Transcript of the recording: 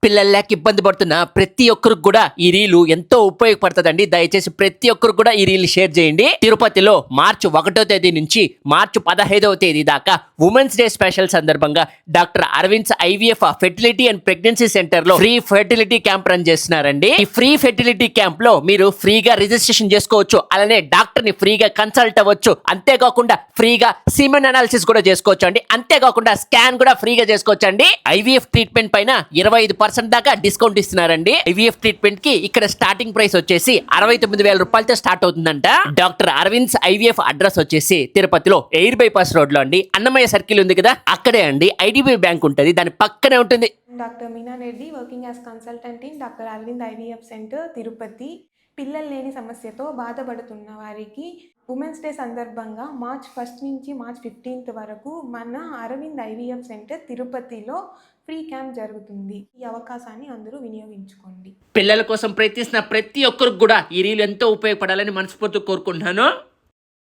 పిల్లలు లేక ఇబ్బంది పడుతున్న ప్రతి ఒక్కరికి కూడా ఈ రీలు ఎంతో ఉపయోగపడుతుందండి. దయచేసి ప్రతి ఒక్కరు కూడా ఈ రీల్ షేర్ చేయండి. తిరుపతిలో మార్చి 1వ తేదీ నుంచి మార్చి 15వ తేదీ దాకా ఉమెన్స్ డే స్పెషల్ సందర్భంగా doctor అరవింద్స్ IVF fertility and pregnancy centre లో ఫ్రీ ఫెర్టిలిటీ క్యాంప్ రన్ చేస్తున్నారండి. ఈ ఫ్రీ ఫెర్టిలిటీ క్యాంప్ లో మీరు ఫ్రీగా రిజిస్ట్రేషన్ చేసుకోవచ్చు, అలానే డాక్టర్ ని ఫ్రీగా కన్సల్ట్ అవ్వచ్చు, అంతేకాకుండా ఫ్రీగా సిమెన్ అనాలిసిస్ కూడా చేసుకోవచ్చు అండి. అంతేకాకుండా స్కాన్ కూడా ఫ్రీగా చేసుకోవచ్చు అండి. ఐవీఎఫ్ ట్రీట్మెంట్ పైన 25% దాకా డిస్కౌంట్ ఇస్తున్నారండి. ఐవీఎఫ్ ట్రీట్మెంట్ కి ఇక్కడ స్టార్టింగ్ ప్రైస్ వచ్చేసి 69,000 రూపాయలతో స్టార్ట్ అవుతుందంట. డాక్టర్ అరవింద్స్ ఐవీఎఫ్ అడ్రస్ వచ్చేసి తిరుపతిలో ఎయిర్ బైపాస్ రోడ్ లో అండి, అన్నమయ్య సర్కిల్ ఉంది కదా, అక్కడే అండి ఐడిబిఐ బ్యాంక్ ఉంటుంది, దాని పక్కనే ఉంటుంది. Doctor Meena Reddy, working as consultant in doctor Aravind IVF centre Tirupati. పిల్లలు లేని సమస్యతో బాధపడుతున్న వారికి ఉమెన్స్ డే సందర్భంగా మార్చ్ 1 నుంచి మార్చ్ 15 వరకు మన అరవింద్ ఐవీఎఫ్ సెంటర్ తిరుపతిలో ఫ్రీ క్యాంప్ జరుగుతుంది. ఈ అవకాశాన్ని అందరూ వినియోగించుకోండి. పిల్లల కోసం ప్రయత్నిస్తున్న ప్రతి ఒక్కరికి కూడా ఈ రీల్ ఎంతో ఉపయోగపడాలని మనస్ఫూర్తిగా కోరుకుంటున్నాను.